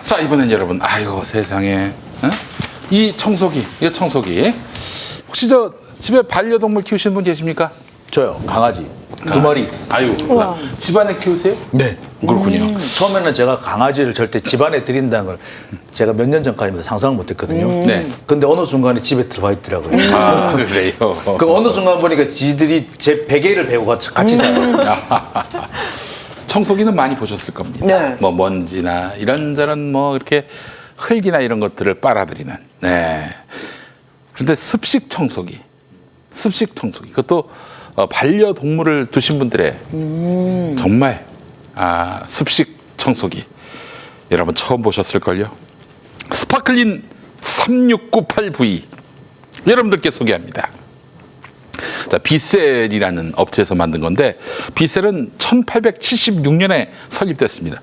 자, 이번엔 여러분, 아이고, 세상에. 어? 이 청소기. 혹시 저 집에 반려동물 키우시는 분 계십니까? 저요. 강아지. 2마리. 아유, 그렇구나. 집안에 키우세요? 네. 그렇군요. 처음에는 제가 강아지를 절대 집안에 들인다는 걸 제가 몇 년 전까지만 상상을 못 했거든요. 네. 근데 어느 순간에 집에 들어와 있더라고요. 아, 그래요? 그 어느 순간 보니까 지들이 제 베개를 베고 같이 자요. 청소기는 많이 보셨을 겁니다. 네. 뭐 먼지나 이런저런 뭐 이렇게 흙이나 이런 것들을 빨아들이는. 네. 그런데 습식 청소기. 그것도 반려동물을 두신 분들의 정말 습식 청소기. 여러분 처음 보셨을걸요? 스파클린 3698V. 여러분들께 소개합니다. 자, 비셀이라는 업체에서 만든 건데, 비셀은 1876년에 설립됐습니다.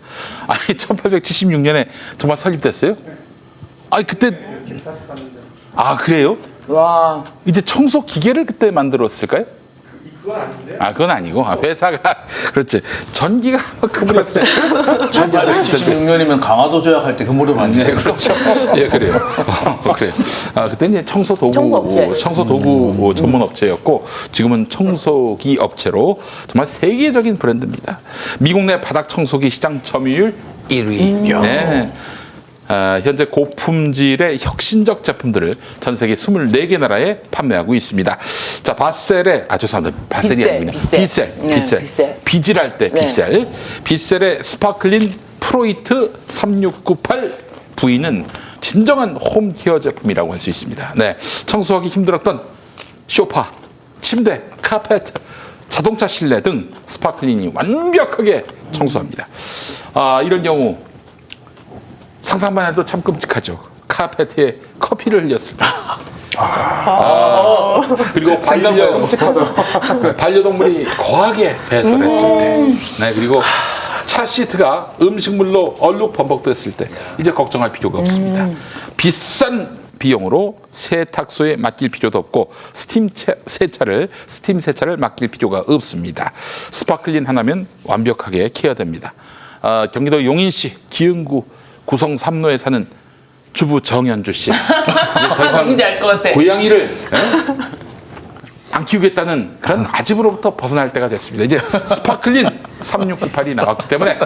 아니, 1876년에 정말 설립됐어요? 아니, 그때. 아, 그래요? 와. 이제 청소 기계를 그때 만들었을까요? 그건 아닌데. 아, 그건 아니고. 회사가. 그렇지. 전기가 그 무렵 때. 1876년이면 강화도 조약할 때 그 무렵 아니에요? 네, 그렇죠. 예, 그래요. 그래요. 그때 이제 청소 도구 전문 업체였고, 지금은 청소기 업체로 정말 세계적인 브랜드입니다. 미국 내 바닥 청소기 시장 점유율 1위. 네. 현재 고품질의 혁신적 제품들을 전 세계 24개 나라에 판매하고 있습니다. 자, 바셀의, 죄송합니다. 바셀이 아니군요. 비셀. 비질할 때 비셀. 비셀의 스파클린 프로이트 3698V는 진정한 홈케어 제품이라고 할 수 있습니다. 네. 청소하기 힘들었던 소파, 침대, 카페트, 자동차 실내 등 스파클린이 완벽하게 청소합니다. 이런 경우 상상만 해도 참 끔찍하죠. 카페트에 커피를 흘렸을 때. 그리고 반려동물이 거하게 배설했을 때. 네, 그리고 차 시트가 음식물로 얼룩 범벅됐을 때 이제 걱정할 필요가 없습니다. 비싼 비용으로 세탁소에 맡길 필요도 없고 스팀 세차를 맡길 필요가 없습니다. 스파클린 하나면 완벽하게 케어됩니다. 경기도 용인시 기흥구 구성 3로에 사는 주부 정현주 씨. 더 이상 뭔지 알 것 같아. 고양이를 안 키우겠다는 그런 아집으로부터 벗어날 때가 됐습니다. 이제 스파클린 3698이 나왔기 때문에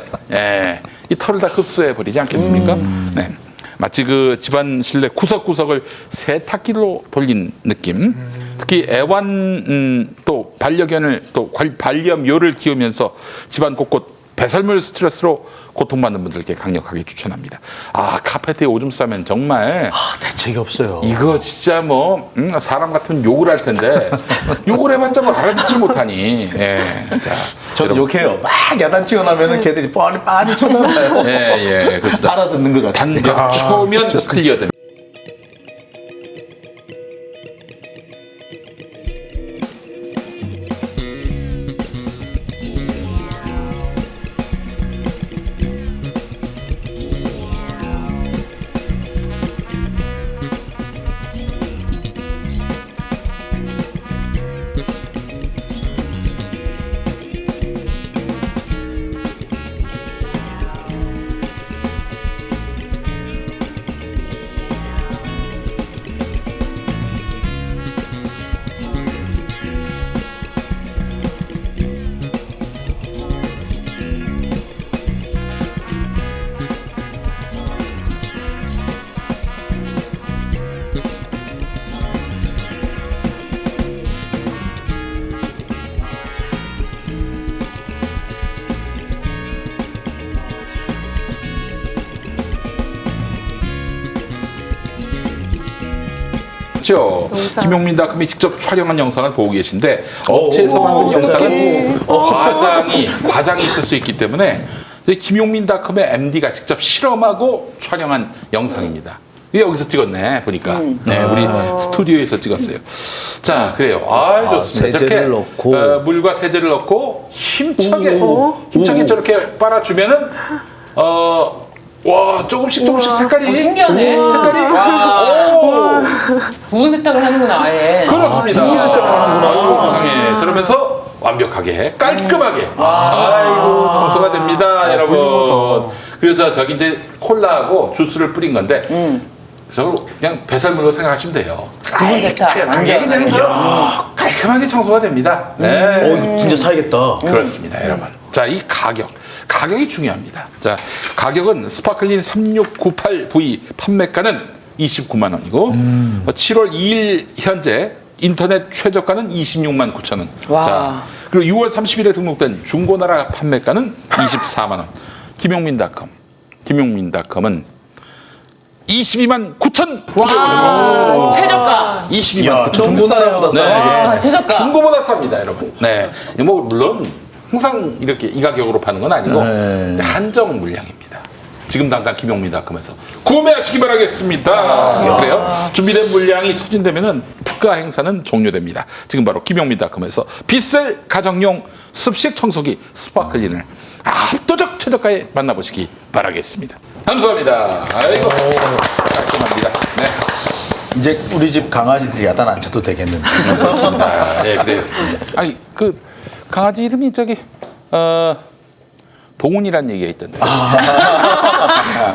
이 털을 다 흡수해 버리지 않겠습니까? 네. 마치 그 집안 실내 구석구석을 세탁기로 돌린 느낌. 특히 애완 또 반려견을 또 반려묘를 키우면서 집안 곳곳 배설물 스트레스로 고통받는 분들께 강력하게 추천합니다. 카페트에 오줌 싸면 정말 대책이 없어요. 이거 진짜 뭐 사람 같으면 욕을 할 텐데 욕을 해봤자 뭐 알아듣지 못하니. 자, 저는 욕해요. 막 야단치고 나면은 걔들이 뻔히 쳐다봐요. 그렇습니다. 알아듣는 것 같아요. 단몇 초면 클리어됩니다. 김용민 닷컴이 직접 촬영한 영상을 보고 계신데 업체에서 만든 영상은 과장이 있을 수 있기 때문에 김용민 닷컴의 MD가 직접 실험하고 촬영한 영상입니다. 여기서 찍었네 보니까. 네, 우리 스튜디오에서 찍었어요. 자, 그래요. 좋습니다. 세제를 넣고 물과 세제를 넣고 힘차게 저렇게 빨아주면은 와, 조금씩 색깔이. 신기하네. 부분 세탁을 하는구나, 아예. 그렇습니다. 부분 세탁을 하는구나. 저러면서 완벽하게, 깔끔하게. 아이고, 청소가 됩니다, 여러분. 그래서 저기 이제 콜라하고 주스를 뿌린 건데 저걸 그냥 배설물로 생각하시면 돼요. 기분 좋다. 깔끔하게 완전. 그냥 깔끔하게 청소가 됩니다. 네. 어, 진짜 사야겠다. 그렇습니다, 여러분. 자, 이 가격이 중요합니다. 자, 가격은 스파클린 3698V 판매가는 29만 원이고 7월 2일 현재 인터넷 최저가는 26만 9천 원. 와. 자, 그리고 6월 30일에 등록된 중고나라 판매가는 24만 원. 김용민닷컴은 22만 9천. 와, 최저가. 22만 야, 9천. 중고나라보다 싸네. 아, 최저가. 중고보다 쌉니다, 여러분. 네. 뭐 물론 항상 이렇게 이 가격으로 파는 건 아니고 네. 한정 물량입니다. 지금 당장 김용민닷컴에서 구매하시기 바라겠습니다. 그래요? 준비된 물량이 소진되면은 특가 행사는 종료됩니다. 지금 바로 김용민닷컴에서 빗셀 가정용 습식 청소기 스파클린을 압도적 최저가에 만나보시기 바라겠습니다. 감사합니다. 아이고 깔끔합니다. 네. 이제 우리 집 강아지들이 야단 안 쳐도 되겠는데. 그렇습니다. 네, 그래요. 아니 그 강아지 이름이 저기 동훈이란 얘기가 있던데.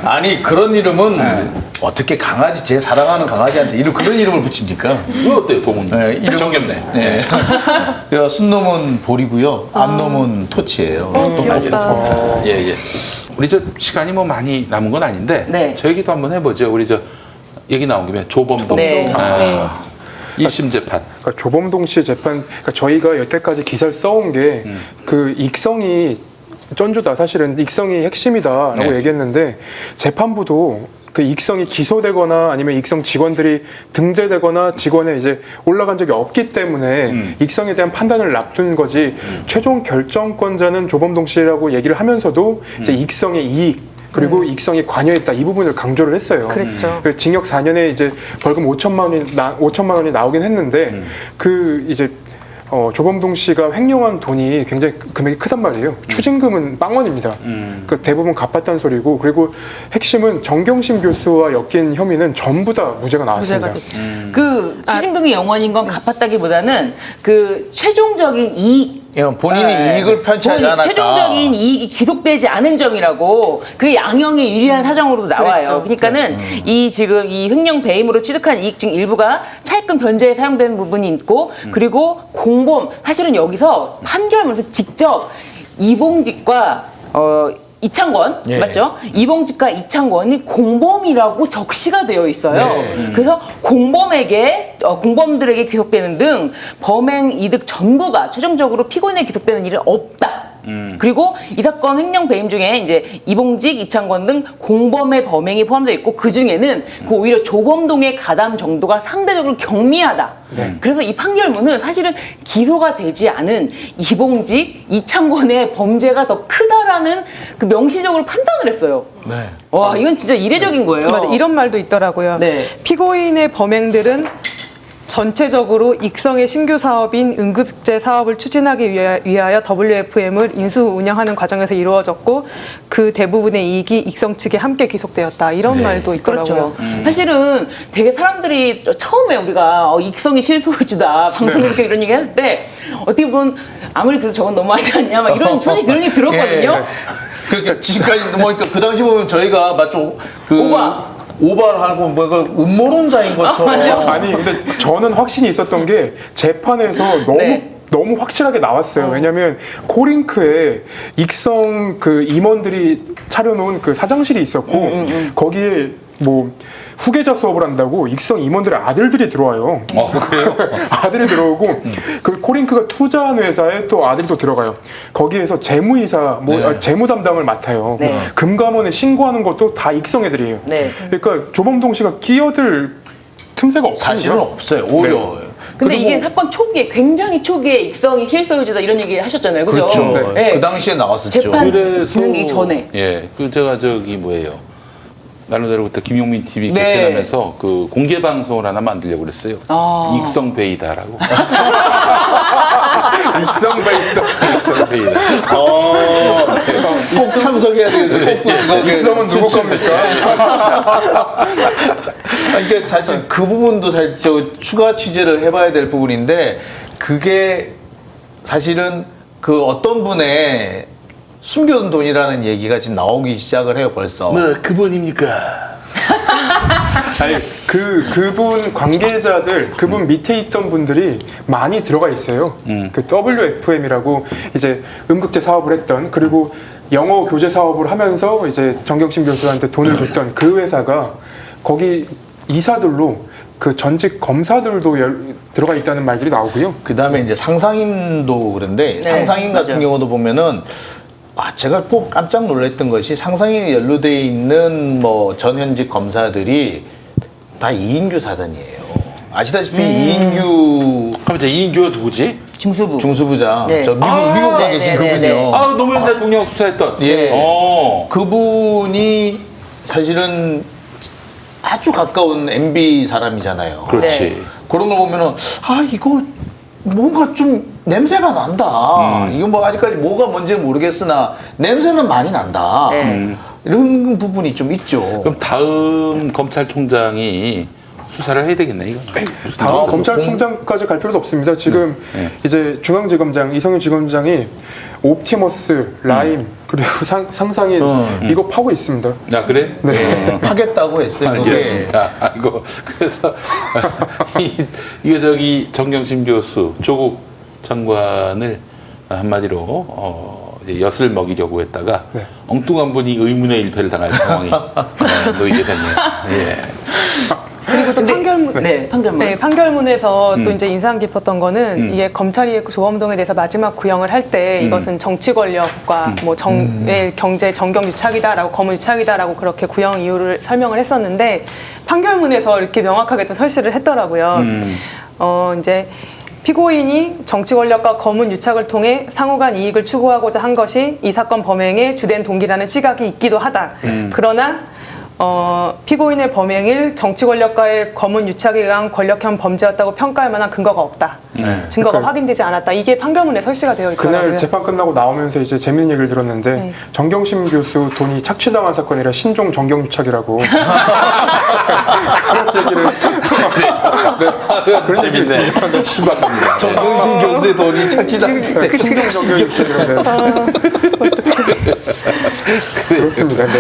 아니 그런 이름은 어떻게 강아지 제 사랑하는 강아지한테 그런 이름을 붙입니까? 이거 어때요, 동훈? 네, 이름- 정겹네. 네. 순놈은 볼이고요. 암놈은 토치예요. 알겠습니다. 예, 예. 우리 저 시간이 뭐 많이 남은 건 아닌데 네. 저 얘기도 한번 해보죠. 우리 저 얘기 나온 김에 조범동. 네. 아, 1심 재판. 그러니까 조범동 씨 재판, 그러니까 저희가 여태까지 기사를 써온 게 그 익성이 전주다, 사실은 익성이 핵심이다라고 네. 얘기했는데 재판부도 그 익성이 기소되거나 아니면 익성 직원들이 등재되거나 직원에 이제 올라간 적이 없기 때문에 익성에 대한 판단을 앞둔 거지 최종 결정권자는 조범동 씨라고 얘기를 하면서도 이제 익성의 이익 그리고 익성이 관여했다 이 부분을 강조를 했어요. 그랬죠. 그 징역 4년에 이제 벌금 5천만 원이 나오긴 했는데 그 이제 조범동 씨가 횡령한 돈이 굉장히 금액이 크단 말이에요. 추징금은 빵원입니다. 그 대부분 갚았다는 소리고, 그리고 핵심은 정경심 교수와 엮인 혐의는 전부 다 무죄가 나왔습니다. 무죄가 됐죠. 그 추징금이 영원인 건 갚았다기보다는 그 최종적인 이익 본인이 네. 이익을 편취하지 본인 않았다. 최종적인 이익이 기록되지 않은 점이라고 그게 양형의 유리한 사정으로도 나와요. 그랬죠. 그러니까는 이 지금 이 횡령 배임으로 취득한 이익 중 일부가 차입금 변제에 사용되는 부분이 있고 그리고 공범 사실은 여기서 판결문에서 직접 이봉직과 이창권 예. 맞죠? 이봉직과 이창권이 공범이라고 적시가 되어 있어요. 네. 그래서 공범들에게 귀속되는 등 범행 이득 전부가 최종적으로 피고인에 귀속되는 일은 없다. 그리고 이 사건 횡령 배임 중에 이제 이봉직, 이창권 등 공범의 범행이 포함되어 있고 그 중에는 그 오히려 조범동의 가담 정도가 상대적으로 경미하다. 그래서 이 판결문은 사실은 기소가 되지 않은 이봉직, 이창권의 범죄가 더 크다라는 그 명시적으로 판단을 했어요. 네. 와, 이건 진짜 이례적인 거예요. 맞아, 이런 말도 있더라고요. 네. 피고인의 범행들은 전체적으로 익성의 신규 사업인 응급제 사업을 추진하기 위하여 WFM을 인수 운영하는 과정에서 이루어졌고 그 대부분의 이익이 익성 측에 함께 귀속되었다. 이런 말도 있더라고요. 그렇죠. 사실은 되게 사람들이 처음에 우리가 익성이 실소유주다 방송에 이렇게 이런 얘기 했을 때 어떻게 보면 아무리 그래도 저건 너무하지 않냐 막 이런 솔직히 그런 얘기 들었거든요. 그러니까 지금까지 그러니까 그 당시 보면 저희가 맞죠 오바를 하고 뭔가 음모론자인 것처럼. 맞아. 아니 근데 저는 확신이 있었던 게 재판에서 네. 너무 확실하게 나왔어요. 왜냐하면 코링크에 익성 그 임원들이 차려놓은 그 사장실이 있었고 거기에 뭐 후계자 수업을 한다고 익성 임원들의 아들들이 들어와요. 그래요? 아들이 들어오고 그 코링크가 투자한 회사에 또 아들이 또 들어가요. 거기에서 재무이사 재무 담당을 맡아요. 네. 금감원에 신고하는 것도 다 익성 애들이에요. 네. 그러니까 조범동 씨가 끼어들 틈새가 없습니다. 사실은 없어요. 오히려. 근데 그리고 이게 사건 초기에 굉장히 초기에 익성이 실소유주다 이런 얘기 하셨잖아요. 그죠? 그렇죠. 네. 그 당시에 나왔었죠. 재판 진행이 전에. 예, 그 제가 저기 뭐예요? 나름대로부터 김용민 TV 네. 개편하면서 그 공개 방송을 하나 만들려고 그랬어요. 아. 익성베이다라고. 익성베이다. 익성베이다. 꼭 참석해야 되는데. 익성은 누구 겁니까? 그러니까 사실 그 부분도 사실 저 추가 취재를 해봐야 될 부분인데 그게 사실은 그 어떤 분의 숨겨둔 돈이라는 얘기가 지금 나오기 시작을 해요 벌써. 뭐 그분입니까? 아니 그분 관계자들 그분 밑에 있던 분들이 많이 들어가 있어요. 그 WFM이라고 이제 음극재 사업을 했던 그리고 영어 교재 사업을 하면서 이제 정경심 교수한테 돈을 줬던 그 회사가 거기 이사들로 그 전직 검사들도 들어가 있다는 말들이 나오고요. 그 다음에 이제 상상인도 그런데 상상인 같은 맞아요. 경우도 보면은 제가 꼭 깜짝 놀랐던 것이 상상인에 연루되어 있는 뭐 전현직 검사들이 다 이인규 사단이에요. 아시다시피 이인규 그럼 이제 이인규가 누구지? 중수부. 중수부장, 네. 저 미국 가 계신 네네네. 그분요. 아 노무현 대통령 수사했던. 예. 어. 그분이 사실은 아주 가까운 MB 사람이잖아요. 그렇지. 네. 그런 걸 보면은 이거 뭔가 좀 냄새가 난다. 이거 뭐 아직까지 뭐가 뭔지는 모르겠으나 냄새는 많이 난다. 네. 이런 부분이 좀 있죠. 그럼 다음 검찰총장이 수사를 해야 되겠네 이거. 다음 검찰총장까지 갈 필요도 없습니다. 지금 네. 이제 중앙지검장 이성윤 지검장이 옵티머스, 라임 그리고 상상인 이거 파고 있습니다. 아 그래? 네. 하겠다고 했어요. 그게. 알겠습니다. 아이고 그래서 이게 저기 정경심 교수 조국 장관을 한마디로 이제 엿을 먹이려고 했다가 네. 엉뚱한 분이 의문의 일패를 당할 상황이 놓이게 됐네요. 예. 그리고 또 판결문 네, 판결문. 네, 판결문에서 또 이제 인상 깊었던 거는 이게 검찰이 조범동에 대해서 마지막 구형을 할 때 이것은 정치 권력과 뭐 경제 정경 유착이다라고 검은 유착이다라고 그렇게 구형 이유를 설명을 했었는데 판결문에서 이렇게 명확하게 또 설시를 했더라고요. 이제 피고인이 정치 권력과 검은 유착을 통해 상호간 이익을 추구하고자 한 것이 이 사건 범행의 주된 동기라는 시각이 있기도 하다. 그러나 피고인의 범행을 정치 권력과의 검은 유착에 의한 권력형 범죄였다고 평가할 만한 근거가 없다. 증거가 그러니까 확인되지 않았다. 이게 판결문에 설시가 되어 있더라고요. 그날 재판 끝나고 나오면서 이제 재밌는 얘기를 들었는데 정경심 교수 돈이 착취당한 사건이라 신종 정경유착이라고 그런 얘기를 그런 재밌네. 신박합니다. 정경심 교수의 돈이 착취당 때 신종 정경유착이라고 그렇습니다. 네.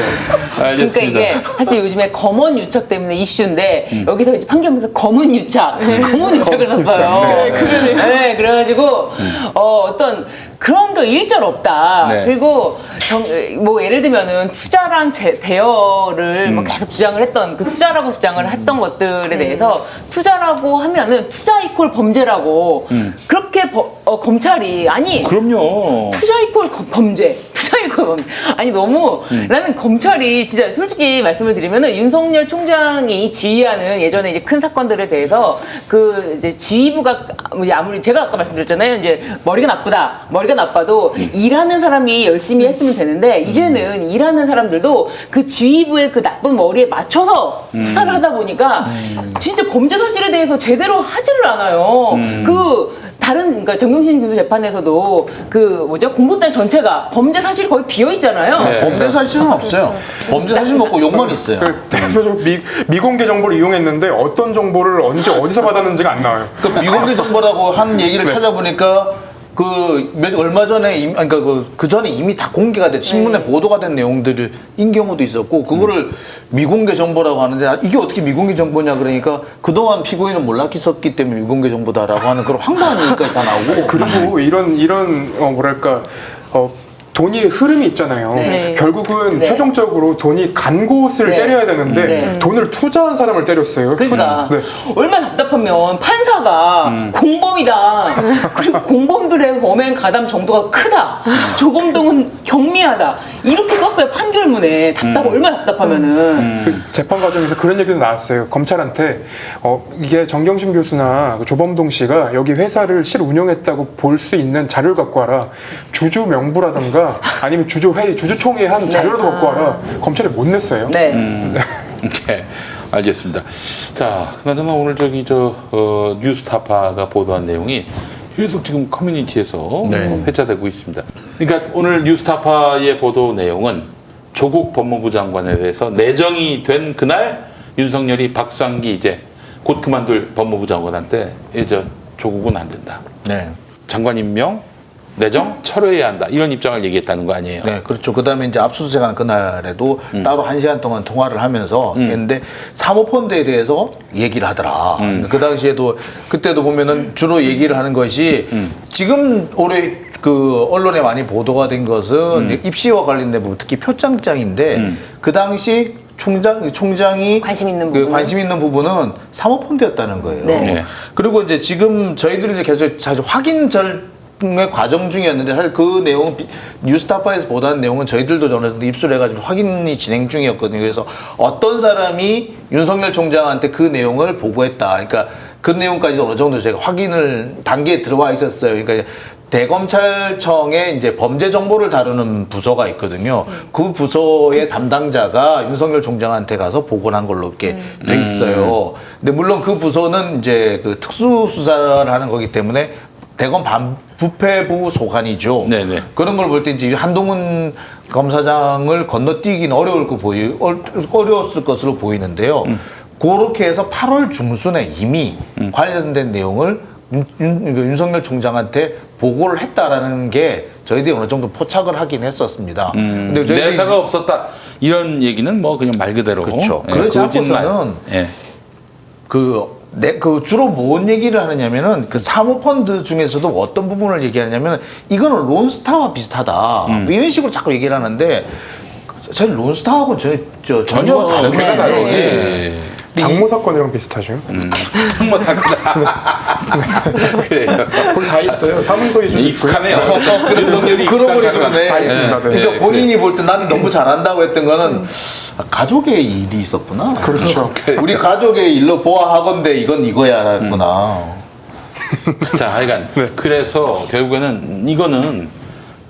그러니까 알겠습니다. 이게 사실 요즘에 검언 유착 때문에 이슈인데 여기서 이제 판결문에서 검은 유착, 검은 유착을 썼어요. 네, 그래가지고 어떤 그런 거 일절 없다. 네. 그리고 뭐 예를 들면은 투자랑 대여를 뭐 계속 주장을 했던 그 투자라고 주장을 했던 것들에 대해서 투자라고 하면은 투자 이퀄 범죄라고 그렇게 검찰이 아니 그럼요. 투자 이퀄 범죄, 투자 이퀄 범죄. 아니 너무 나는 검찰이 진짜 솔직히 말씀을 드리면은 윤석열 총장이 지휘하는 예전에 이제 큰 사건들에 대해서 그 이제 지휘부가 아무리 제가 아까 말씀드렸잖아요. 이제 머리가 나빠도 일하는 사람이 열심히 했으면 되는데 이제는 일하는 사람들도 그 지휘부의 그 나쁜 머리에 맞춰서 수사를 하다 보니까 진짜 범죄 사실에 대해서 제대로 하지를 않아요. 그러니까 정경심 교수 재판에서도 그 공소장 전체가 범죄 사실이 거의 비어 있잖아요. 범죄 사실은 없어요. 범죄 사실 먹고 욕만 있어요. 대표적으로 미공개 정보를 이용했는데 어떤 정보를 언제 어디서 받았는지가 안 나와요. 그 미공개 정보라고 한 얘기를 찾아보니까 얼마 전에 그 전에 이미 다 공개가 돼 신문에 보도가 된 내용들인 경우도 있었고 그거를 미공개 정보라고 하는데 이게 어떻게 미공개 정보냐 그러니까 그동안 피고인은 몰랐기 때문에 미공개 정보다라고 하는 그런 황당한 얘기까지 다 나오고 그리고 이런 뭐랄까 돈이 흐름이 있잖아요. 네. 결국은 네. 최종적으로 돈이 간 곳을 네. 때려야 되는데 네. 돈을 투자한 사람을 때렸어요. 그러니까 네. 얼마나 답답하면 판사가 공범이다. 그리고 공범들의 범행 가담 정도가 크다. 조범동은 경미하다. 이렇게 썼어요 판결문에. 얼마나 답답하면은. 그 재판 과정에서 그런 얘기도 나왔어요. 검찰한테 이게 정경심 교수나 조범동 씨가 여기 회사를 실운영했다고 볼 수 있는 자료를 갖고 와라. 주주 명부라든가 아니면 주주총회 한 자료라도 갖고 와라. 검찰이 못 냈어요. 네. 네, 알겠습니다. 자, 그나저나 오늘 뉴스타파가 보도한 내용이 계속 지금 커뮤니티에서 회자되고 있습니다. 그러니까 오늘 뉴스타파의 보도 내용은 조국 법무부 장관에 대해서 내정이 된 그날 윤석열이 박상기 이제 곧 그만둘 법무부 장관한테 조국은 안 된다. 네. 장관 임명 내정 철회해야 한다 이런 입장을 얘기했다는 거 아니에요? 네, 그렇죠. 그다음에 이제 압수수색하는 그날에도 따로 1시간 동안 통화를 하면서 했는데 사모펀드에 대해서 얘기를 하더라. 그 당시에도 그때도 보면은 주로 얘기를 하는 것이 지금 올해 그 언론에 많이 보도가 된 것은 입시와 관련된 부분, 특히 표창장인데 그 당시 총장이 관심 있는 그 부분은? 관심 있는 부분은 사모펀드였다는 거예요. 네. 네. 그리고 이제 지금 저희들이 이제 계속 사실 확인 의 과정 중이었는데 사실 그 내용 뉴스타파에서 보도한 내용은 저희들도 어느 정도 입수를 해가지고 확인이 진행 중이었거든요. 그래서 어떤 사람이 윤석열 총장한테 그 내용을 보고했다. 그러니까 그 내용까지 어느 정도 제가 확인을 단계에 들어와 있었어요. 그러니까 대검찰청에 이제 범죄 정보를 다루는 부서가 있거든요. 그 부서의 담당자가 윤석열 총장한테 가서 보고를 한 걸로 이렇게 돼 있어요. 근데 물론 그 부서는 이제 그 특수 수사를 하는 거기 때문에 대검 부패부 소관이죠. 네네. 그런 걸 볼 때 이제 한동훈 검사장을 건너뛰기는 어려웠을 것으로 보이는데요. 그렇게 해서 8월 중순에 이미 관련된 내용을 윤석열 총장한테 보고를 했다라는 게 저희들이 어느 정도 포착을 하긴 했었습니다. 근데 저희들이 내사가 없었다 이런 얘기는 뭐 그냥 말 그대로 그렇죠. 예, 그렇지 거짓말. 않고서는 예. 그 주로 뭔 얘기를 하느냐면은 그 사모펀드 중에서도 어떤 부분을 얘기하냐면 이거는 론스타와 비슷하다. 뭐 이런 식으로 자꾸 얘기를 하는데 사실 론스타하고는 전혀 다릅니다. 네, 네, 예. 장모 사건이랑 비슷하죠. 그래요. 거기 다 있어요. 사문서에 좀 익숙하네요. 윤석열이 그러고 익숙한 보니 다 있습니다. 네. 그러니까 본인이 볼 때 나는 너무 잘한다고 했던 거는 가족의 일이 있었구나. 그렇죠. 우리 가족의 일로 보아하건대 이건 이거야라구나. 자, 하여간 그래서 결국에는 이거는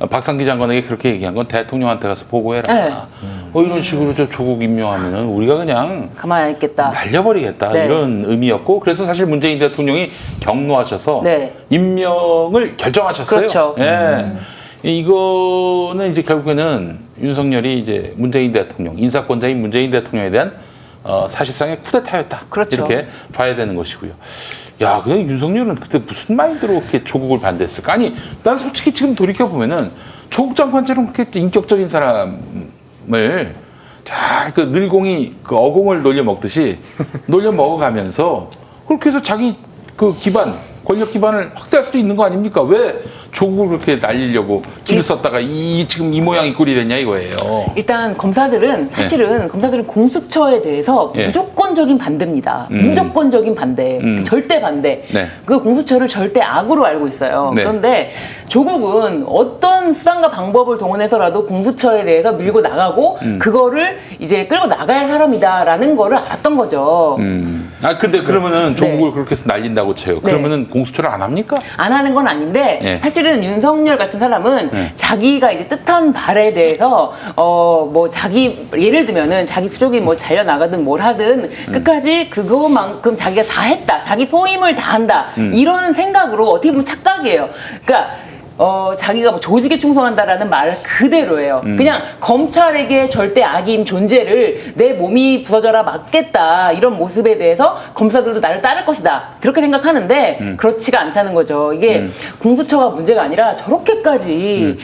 박상기 장관에게 그렇게 얘기한 건 대통령한테 가서 보고해라. 네. 이런 식으로 저 조국 임명하면은 우리가 그냥 가만히 안 있겠다. 날려버리겠다 네. 이런 의미였고 그래서 사실 문재인 대통령이 경로하셔서 네. 임명을 결정하셨어요. 그렇죠. 예. 이거는 이제 결국에는 윤석열이 이제 문재인 대통령 인사권자인 문재인 대통령에 대한 사실상의 쿠데타였다. 그렇죠. 이렇게 봐야 되는 것이고요. 야, 근데 윤석열은 그때 무슨 마인드로 그렇게 조국을 반대했을까? 아니, 난 솔직히 지금 돌이켜 보면은 조국 장관처럼 그렇게 인격적인 사람을 잘 그 늘공이 그 어공을 놀려 먹듯이 놀려 먹어가면서 그렇게 해서 자기 그 기반 권력 기반을 확대할 수도 있는 거 아닙니까? 왜 조국을 그렇게 날리려고 길을 썼다가 지금 이 모양이 꼴이 됐냐 이거예요. 일단 검사들은 사실은 검사들은 공수처에 대해서 예. 무조건적인 반대입니다. 무조건적인 반대, 절대 반대. 네. 그 공수처를 절대 악으로 알고 있어요. 네. 그런데 조국은 어떤 수단과 방법을 동원해서라도 공수처에 대해서 밀고 나가고 그거를 이제 끌고 나갈 사람이다라는 거를 알았던 거죠. 아 근데 그러면은 조국을 네. 그렇게 해서 날린다고 쳐요. 네. 그러면은 공수처를 안 합니까? 안 하는 건 아닌데 예. 사실은 윤석열 같은 사람은 예. 자기가 이제 뜻한 바에 대해서 뭐 자기 예를 들면은 자기 수족이 뭐 잘려 나가든 뭘 하든 끝까지 그거만큼 자기가 다 했다, 자기 소임을 다 한다 이런 생각으로 어떻게 보면 착각이에요. 그러니까. 자기가 뭐 조직에 충성한다라는 말 그대로예요. 그냥 검찰에게 절대 악인 존재를 내 몸이 부서져라 맞겠다 이런 모습에 대해서 검사들도 나를 따를 것이다 그렇게 생각하는데 그렇지가 않다는 거죠. 이게 공수처가 문제가 아니라 저렇게까지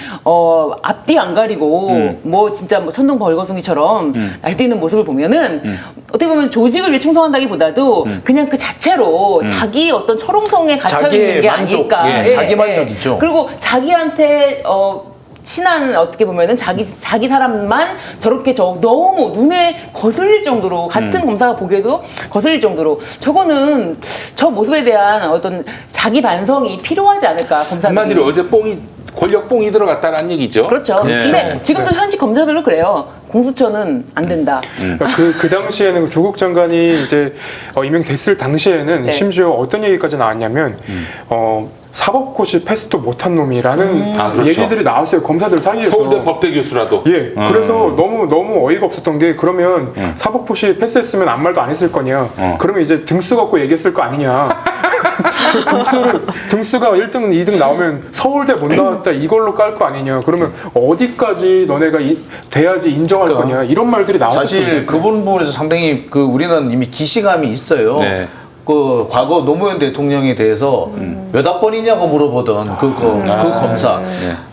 앞뒤 안 가리고 뭐 진짜 뭐 천둥 벌거숭이처럼 날뛰는 모습을 보면은 어떻게 보면 조직을 위해 충성한다기보다도 그냥 그 자체로 자기 어떤 철옹성에 갇혀 있는 게 만족, 아닐까. 예, 자기 만족이죠. 그리고 자기한테 친한 어떻게 보면은 자기 사람만 저렇게 너무 눈에 거슬릴 정도로 같은 검사가 보기에도 거슬릴 정도로 저거는 저 모습에 대한 어떤 자기 반성이 필요하지 않을까 검사들이. 한마디로 어제 권력 뽕이 들어갔다는 얘기죠. 그렇죠. 예. 근데 지금도 현직 검사들도 그래요. 공수처는 안 된다. 그러니까 그 당시에는 조국 장관이 이제 임명됐을 당시에는 네. 심지어 어떤 얘기까지 나왔냐면 사법고시 패스도 못한 놈이라는 아, 그렇죠. 얘기들이 나왔어요. 검사들 사이에서. 서울대 법대 교수라도. 예. 그래서 너무 어이가 없었던 게 그러면 사법고시 패스했으면 아무 말도 안 했을 거냐. 그러면 이제 등수 갖고 얘기했을 거 아니냐. 등수가 1등, 2등 나오면 서울대 못 나왔다 이걸로 깔 거 아니냐. 그러면 어디까지 너네가 돼야지 인정할 거냐. 이런 말들이 나왔어요. 사실 그 부분에서 상당히 우리는 이미 기시감이 있어요. 네. 그 과거 노무현 대통령에 대해서 몇 학번이냐고 물어보던 그 검사.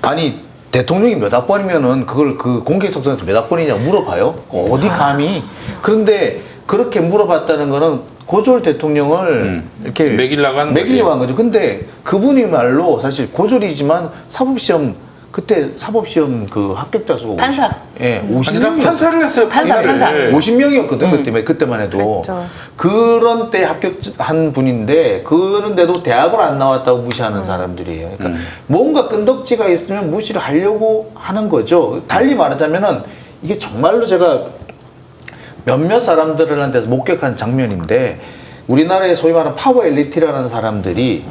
아니 대통령이 몇 학번이면은 그걸 그 공개석상에서 몇 학번이냐고 물어봐요? 어디 감히? 그런데 그렇게 물어봤다는 거는 고졸 대통령을 이렇게 매기려고 하는 매기려고 한 거죠. 근데 그분이 말로 사실 고졸이지만 사법시험 그때 사법시험 그 합격자 수가 판사. 예, 아니, 난 50명. 판사를 했어요. 판사. 판사를. 50명이었거든 그때만 해도 그렇죠. 그런 때 합격한 분인데 그런데도 대학을 안 나왔다고 무시하는 사람들이에요. 그러니까 뭔가 끈덕지가 있으면 무시를 하려고 하는 거죠. 달리 말하자면은 이게 정말로 제가 몇몇 사람들한테서 목격한 장면인데 우리나라의 소위 말하는 파워 엘리트라는 사람들이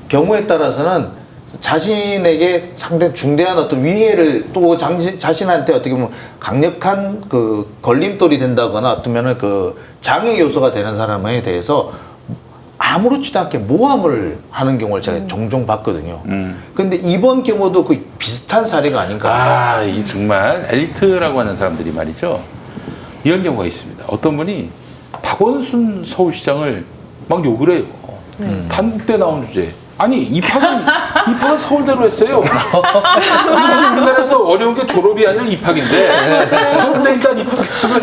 경우에 따라서는 자신에게 상당히 중대한 어떤 위해를 또 자신한테 어떻게 보면 강력한 그 걸림돌이 된다거나 어쩌면은 그 장애 요소가 되는 사람에 대해서 아무렇지도 않게 모함을 하는 경우를 제가 종종 봤거든요. 근데 이번 경우도 그 비슷한 사례가 아닌가. 아, 이 정말 엘리트라고 하는 사람들이 말이죠. 이런 경우가 있습니다. 어떤 분이 박원순 서울시장을 막 욕을 해요. 단국대 나온 주제. 아니 입학은 서울대로 했어요. 사실 우리나라에서 어려운 게 졸업이 아니라 입학인데 서울대 일단 입학했으면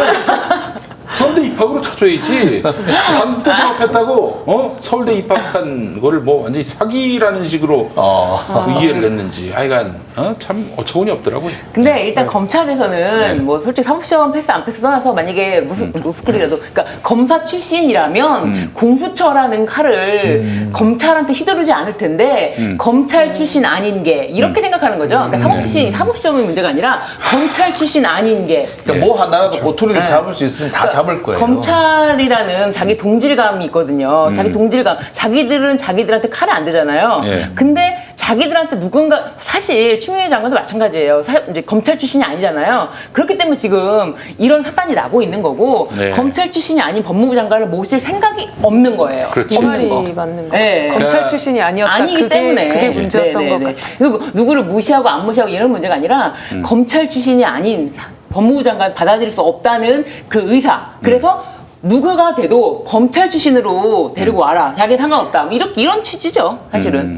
서울대 입학으로 쳐줘야지. 단국대 졸업했다고 서울대 입학한 거를 뭐 완전히 사기라는 식으로 그 이해를 했는지 하여간 참 어처구니 없더라고요. 근데 일단 검찰에서는 뭐 솔직히 사법시험 패스 안 패스 떠나서 만약에 무슨 로스쿨이라도 그러니까 검사 출신이라면 공수처라는 칼을 검찰한테 휘두르지 않을 텐데 검찰 출신 아닌 게 이렇게 생각하는 거죠. 그러니까 사법시험의 문제가 아니라 검찰 출신 아닌 게 그러니까 뭐 하나라도 꼬투리를 잡을 수 있으면 다 잡을 거예요. 검찰이라는 자기 동질감이 있거든요. 자기 동질감. 자기들은 자기들한테 칼을 안 대잖아요. 예. 근데 자기들한테 누군가 사실 추미애 장관도 마찬가지예요. 이제 검찰 출신이 아니잖아요. 그렇기 때문에 지금 이런 사단이 나고 있는 거고 네. 검찰 출신이 아닌 법무부 장관을 모실 생각이 없는 거예요. 그렇지. 이 없는 말이 거. 맞는 거. 네. 검찰 그러니까 출신이 아니었다. 아니기 때문에 그게 문제였던 것 같아요. 그리고 누구를 무시하고 안 무시하고 이런 문제가 아니라 검찰 출신이 아닌 법무부 장관 받아들일 수 없다는 그 의사. 그래서 누구가 돼도 검찰 출신으로 데리고 와라. 자기 상관없다. 이런 취지죠, 사실은.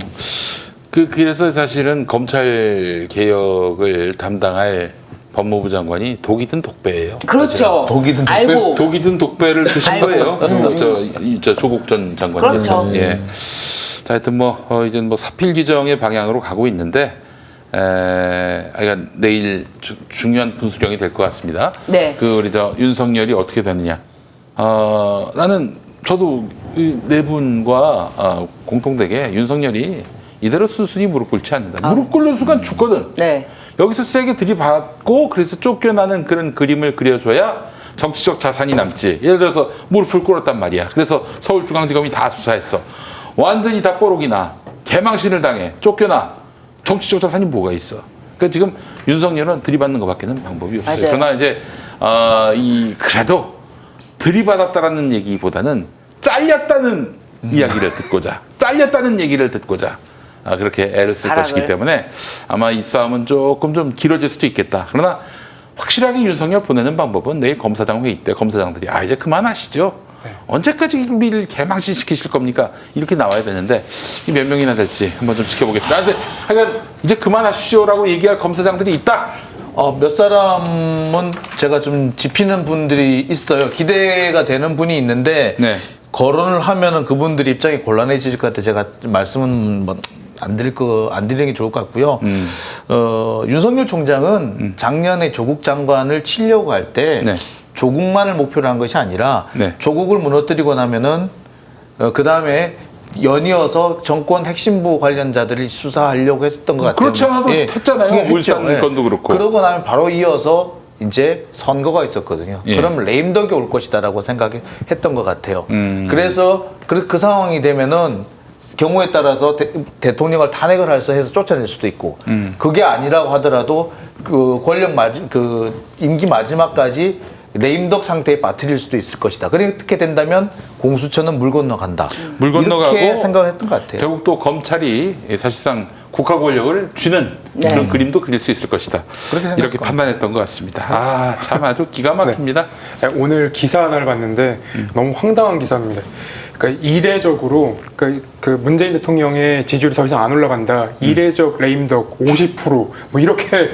그래서 사실은 검찰 개혁을 담당할 법무부 장관이 독이 든 독배예요. 그렇죠. 독이 든 독배? 알고. 독이 든 독배를 드신 거예요. 저 조국 전 장관께서. 그렇죠. 예. 자, 하여튼 이제 사필 규정의 방향으로 가고 있는데, 내일 중요한 분수령이 될 것 같습니다. 네. 우리 윤석열이 어떻게 되느냐. 나는 저도 이 네 분과 공통되게 윤석열이 이대로 순순히 무릎 꿇지 않는다. 무릎 꿇는 순간 죽거든. 네. 여기서 세게 들이받고 그래서 쫓겨나는 그런 그림을 그려줘야 정치적 자산이 남지. 예를 들어서 무릎을 꿇었단 말이야. 그래서 서울중앙지검이 다 수사했어. 완전히 다 뽀록이 나. 개망신을 당해. 쫓겨나. 정치적 자산이 뭐가 있어. 그러니까 지금 윤석열은 들이받는 것밖에는 방법이 없어요. 맞아요. 그러나 이제 그래도 들이받았다라는 얘기보다는 잘렸다는 이야기를 듣고자, 잘렸다는 얘기를 듣고자 그렇게 애를 쓸 발악을. 것이기 때문에 아마 이 싸움은 조금 좀 길어질 수도 있겠다. 그러나 확실하게 윤석열 보내는 방법은 내일 검사장 회의 때 검사장들이 이제 그만하시죠. 언제까지 우리를 개망신시키실 겁니까? 이렇게 나와야 되는데 이 몇 명이나 될지 한번 좀 지켜보겠습니다. 근데 하여간 이제 그만하십시오라고 얘기할 검사장들이 있다. 몇 사람은 제가 좀 짚히는 분들이 있어요. 기대가 되는 분이 있는데 네. 거론을 하면은 그분들이 입장이 곤란해지실 것 같아. 제가 말씀은 안 드리는 게 좋을 것 같고요. 윤석열 총장은 작년에 조국 장관을 치려고 할 때 네. 조국만을 목표로 한 것이 아니라 네. 조국을 무너뜨리고 나면은 그 다음에 연이어서 정권 핵심부 관련자들을 수사하려고 했던 것 같아요. 그렇지 않아도 했잖아요. 예, 했죠. 울산 예. 건도 그렇고. 그러고 나면 바로 이어서 이제 선거가 있었거든요. 예. 그럼 레임덕이 올 것이다라고 생각했던 것 같아요. 그래서 그 상황이 되면은 경우에 따라서 대통령을 탄핵을 해서 쫓아낼 수도 있고 그게 아니라고 하더라도 그 임기 마지막까지 레임덕 상태에 빠뜨릴 수도 있을 것이다. 그렇게 된다면 공수처는 물 건너간다. 물 건너가고 이렇게 생각했던 것 같아요. 결국 또 검찰이 사실상 국가 권력을 쥐는 네. 그런 그림도 그릴 수 있을 것이다. 이렇게 판단했던 것 같습니다. 아, 참 아주 기가 막힙니다. 오늘 기사 하나를 봤는데 너무 황당한 기사입니다. 그러니까 이례적으로 그 문재인 대통령의 지지율이 더 이상 안 올라간다. 이례적 레임덕 50%뭐 이렇게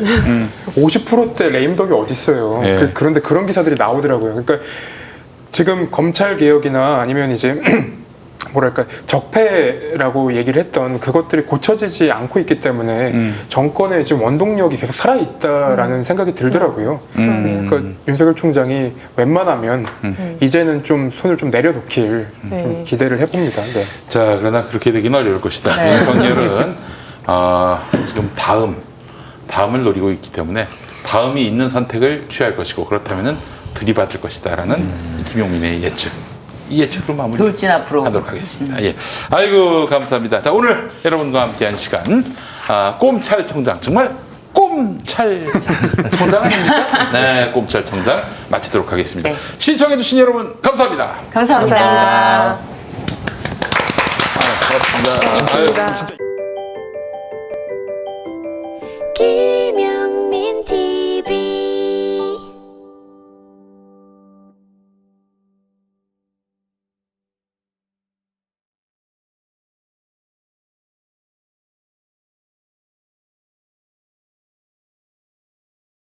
50%대 레임덕이 어디 있어요. 예. 그런데 그런 기사들이 나오더라고요. 그러니까 지금 검찰 개혁이나 아니면 이제 뭐랄까 적폐라고 얘기를 했던 그것들이 고쳐지지 않고 있기 때문에 정권의 지금 원동력이 계속 살아 있다라는 생각이 들더라고요. 그러니까 윤석열 총장이 웬만하면 이제는 좀 손을 좀 내려놓길 좀 기대를 해봅니다. 네. 자, 그러나 그렇게 되기는 어려울 것이다. 네. 윤석열은 지금 다음을 노리고 있기 때문에 다음이 있는 선택을 취할 것이고 그렇다면은 들이받을 것이다라는 김용민의 예측. 이 예측으로 돌진 앞으로. 마무리하도록 하겠습니다. 예. 아이고 감사합니다. 자, 오늘 여러분과 함께한 시간 꼼찰총장 정말 꼼찰 총장 아닙니까? 네, 꼼찰 총장 마치도록 하겠습니다. 네. 시청해주신 여러분 감사합니다. 감사합니다. 고맙습니다. 고맙습니다. 아유, 진짜. 기